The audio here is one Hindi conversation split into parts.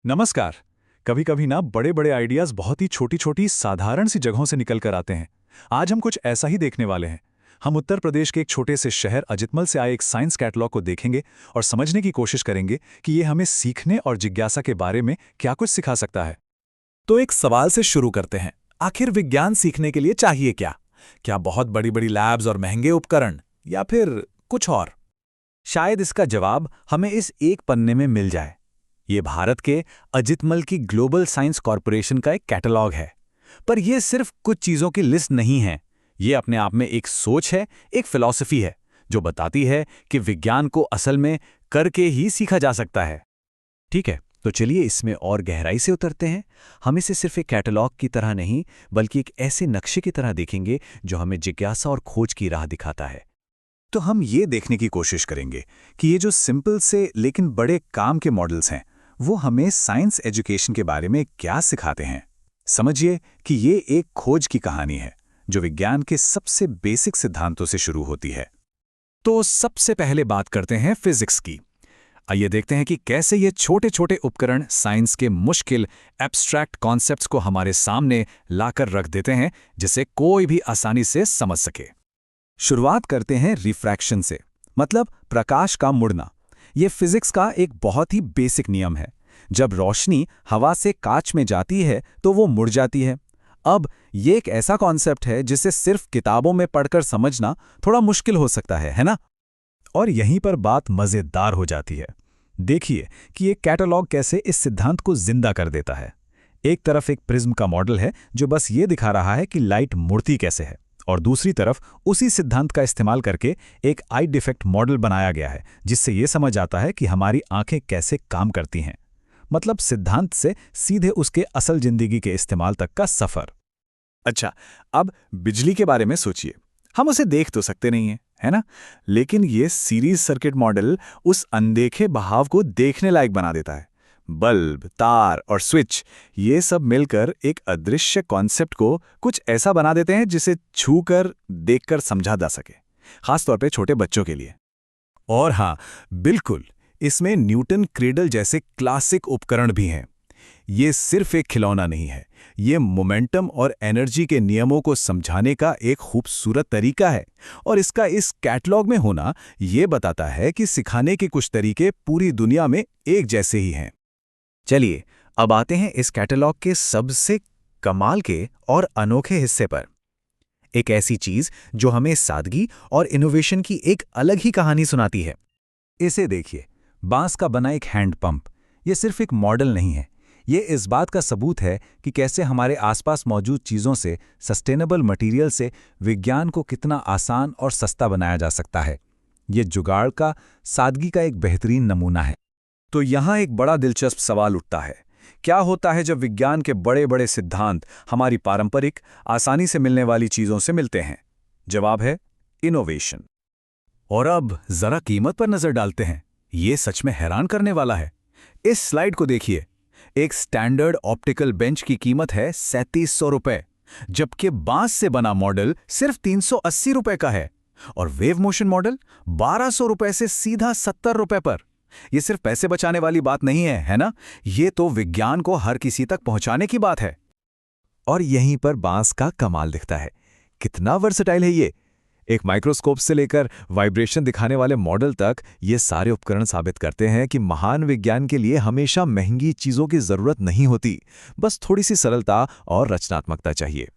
नमस्कार। कभी कभी ना बड़े बड़े आइडियाज बहुत ही छोटी छोटी साधारण सी जगहों से निकल कर आते हैं। आज हम कुछ ऐसा ही देखने वाले हैं। हम उत्तर प्रदेश के एक छोटे से शहर अजितमल से आए एक साइंस कैटलॉग को देखेंगे और समझने की कोशिश करेंगे कि ये हमें सीखने और जिज्ञासा के बारे में क्या कुछ सिखा सकता है। तो एक सवाल से शुरू करते हैं। आखिर विज्ञान सीखने के लिए चाहिए क्या? क्या बहुत बड़ी बड़ी लैब्स और महंगे उपकरण, या फिर कुछ और? शायद इसका जवाब हमें इस एक पन्ने में मिल जाए। ये भारत के अजितमल की ग्लोबल साइंस कॉरपोरेशन का एक कैटलॉग है। पर यह सिर्फ कुछ चीजों की लिस्ट नहीं है। ये अपने आप में एक सोच है, एक फिलॉसफी है, जो बताती है कि विज्ञान को असल में करके ही सीखा जा सकता है। ठीक है, तो चलिए इसमें और गहराई से उतरते हैं। हम इसे सिर्फ एक कैटलॉग की तरह नहीं, बल्कि एक ऐसे नक्शे की तरह देखेंगे जो हमें जिज्ञासा और खोज की राह दिखाता है। तो हम ये देखने की कोशिश करेंगे कि ये जो सिंपल से लेकिन बड़े काम के मॉडल्स हैं, वो हमें साइंस एजुकेशन के बारे में क्या सिखाते हैं। समझिए कि ये एक खोज की कहानी है जो विज्ञान के सबसे बेसिक सिद्धांतों से शुरू होती है। तो सबसे पहले बात करते हैं फिजिक्स की। आइए देखते हैं कि कैसे ये छोटे छोटे उपकरण साइंस के मुश्किल एब्स्ट्रैक्ट कॉन्सेप्ट्स को हमारे सामने लाकर रख देते हैं, जिसे कोई भी आसानी से समझ सके। शुरुआत करते हैं रिफ्रैक्शन से, मतलब प्रकाश का मुड़ना। ये फिजिक्स का एक बहुत ही बेसिक नियम है। जब रोशनी हवा से कांच में जाती है तो वो मुड़ जाती है। अब ये एक ऐसा कॉन्सेप्ट है जिसे सिर्फ किताबों में पढ़कर समझना थोड़ा मुश्किल हो सकता है ना? और यहीं पर बात मज़ेदार हो जाती है। देखिए कि ये कैटलॉग कैसे इस सिद्धांत को जिंदा कर देता है। एक तरफ एक प्रिज्म का मॉडल है जो बस ये दिखा रहा है कि लाइट मुड़ती कैसे है, और दूसरी तरफ उसी सिद्धांत का इस्तेमाल करके एक आई डिफेक्ट मॉडल बनाया गया है, जिससे ये समझ आता है कि हमारी आंखें कैसे काम करती हैं। मतलब सिद्धांत से सीधे उसके असल जिंदगी के इस्तेमाल तक का सफर। अच्छा, अब बिजली के बारे में सोचिए। हम उसे देख तो सकते नहीं हैं, है ना? लेकिन ये सीरीज सर्किट मॉडल उस अनदेखे बहाव को देखने लायक बना देता है। बल्ब, तार और स्विच, ये सब मिलकर एक अदृश्य कॉन्सेप्ट को कुछ ऐसा बना देते हैं जिसे छूकर देखकर समझा जा सके, खासतौर पे छोटे बच्चों के लिए। और हाँ, बिल्कुल, इसमें न्यूटन क्रेडल जैसे क्लासिक उपकरण भी हैं। ये सिर्फ एक खिलौना नहीं है, ये मोमेंटम और एनर्जी के नियमों को समझाने का एक खूबसूरत तरीका है। और इसका इस कैटलॉग में होना ये बताता है कि सिखाने के कुछ तरीके पूरी दुनिया में एक जैसे ही हैं। चलिए, अब आते हैं इस कैटलॉग के सबसे कमाल के और अनोखे हिस्से पर। एक ऐसी चीज जो हमें सादगी और इनोवेशन की एक अलग ही कहानी सुनाती है। इसे देखिए, बांस का बना एक हैंड पंप। ये सिर्फ एक मॉडल नहीं है, ये इस बात का सबूत है कि कैसे हमारे आसपास मौजूद चीज़ों से, सस्टेनेबल मटेरियल से विज्ञान को कितना आसान और सस्ता बनाया जा सकता है। ये जुगाड़ का सादगी का एक बेहतरीन नमूना है। तो यहाँ एक बड़ा दिलचस्प सवाल उठता है, क्या होता है जब विज्ञान के बड़े बड़े सिद्धांत हमारी पारंपरिक, आसानी से मिलने वाली चीज़ों से मिलते हैं? जवाब है इनोवेशन। और अब जरा कीमत पर नजर डालते हैं। ये सच में हैरान करने वाला है। इस स्लाइड को देखिए। एक स्टैंडर्ड ऑप्टिकल बेंच की कीमत है 3700 रुपए, जबकि बांस से बना मॉडल सिर्फ 380 रुपए का है। और वेव मोशन मॉडल 1200 रुपए से सीधा 70 रुपए पर। यह सिर्फ पैसे बचाने वाली बात नहीं है ना? ये तो विज्ञान को हर किसी तक पहुंचाने की बात है। और यहीं पर बांस का कमाल दिखता है। कितना वर्सेटाइल है ये। एक माइक्रोस्कोप से लेकर वाइब्रेशन दिखाने वाले मॉडल तक, ये सारे उपकरण साबित करते हैं कि महान विज्ञान के लिए हमेशा महंगी चीजों की जरूरत नहीं होती, बस थोड़ी सी सरलता और रचनात्मकता चाहिए।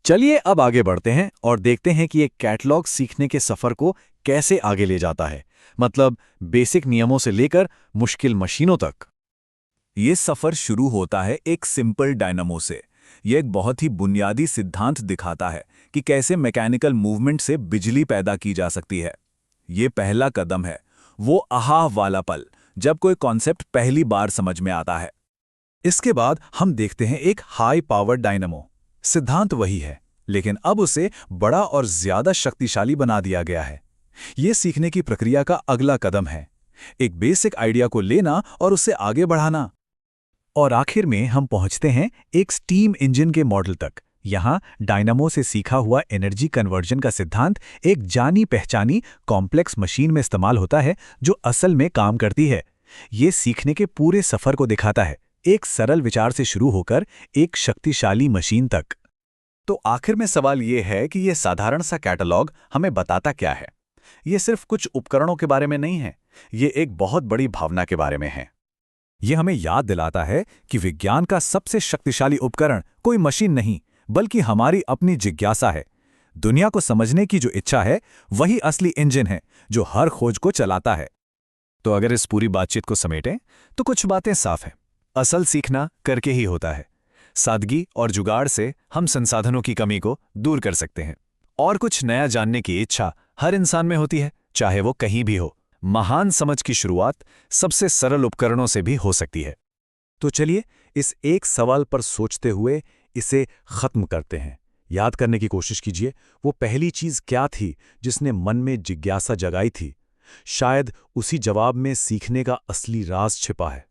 चलिए अब आगे बढ़ते हैं और देखते हैं कि ये कैटलॉग सीखने के सफर को कैसे आगे ले जाता है, मतलब बेसिक नियमों से लेकर मुश्किल मशीनों तक। ये सफर शुरू होता है एक सिंपल डायनामो से। यह एक बहुत ही बुनियादी सिद्धांत दिखाता है कि कैसे मैकेनिकल मूवमेंट से बिजली पैदा की जा सकती है। ये पहला कदम है, वो आहा वाला पल, जब कोई कॉन्सेप्ट पहली बार समझ में आता है। इसके बाद हम देखते हैं एक हाई पावर डायनामो। सिद्धांत वही है, लेकिन अब उसे बड़ा और ज्यादा शक्तिशाली बना दिया गया है। ये सीखने की प्रक्रिया का अगला कदम है, एक बेसिक आइडिया को लेना और उसे आगे बढ़ाना। और आखिर में हम पहुंचते हैं एक स्टीम इंजन के मॉडल तक। यहाँ डायनामो से सीखा हुआ एनर्जी कन्वर्जन का सिद्धांत एक जानी पहचानी कॉम्प्लेक्स मशीन में इस्तेमाल होता है, जो असल में काम करती है। ये सीखने के पूरे सफर को दिखाता है, एक सरल विचार से शुरू होकर एक शक्तिशाली मशीन तक। तो आखिर में सवाल ये है कि ये साधारण सा कैटलॉग हमें बताता क्या है? ये सिर्फ कुछ उपकरणों के बारे में नहीं है, ये एक बहुत बड़ी भावना के बारे में है। ये हमें याद दिलाता है कि विज्ञान का सबसे शक्तिशाली उपकरण कोई मशीन नहीं, बल्कि हमारी अपनी जिज्ञासा है। दुनिया को समझने की जो इच्छा है, वही असली इंजन है जो हर खोज को चलाता है। तो अगर इस पूरी बातचीत को समेटें, तो कुछ बातें साफ हैं। असल सीखना करके ही होता है। सादगी और जुगाड़ से हम संसाधनों की कमी को दूर कर सकते हैं। और कुछ नया जानने की इच्छा हर इंसान में होती है, चाहे वो कहीं भी हो। महान समझ की शुरुआत सबसे सरल उपकरणों से भी हो सकती है। तो चलिए इस एक सवाल पर सोचते हुए इसे खत्म करते हैं। याद करने की कोशिश कीजिए, वो पहली चीज क्या थी जिसने मन में जिज्ञासा जगाई थी? शायद उसी जवाब में सीखने का असली राज छिपा है।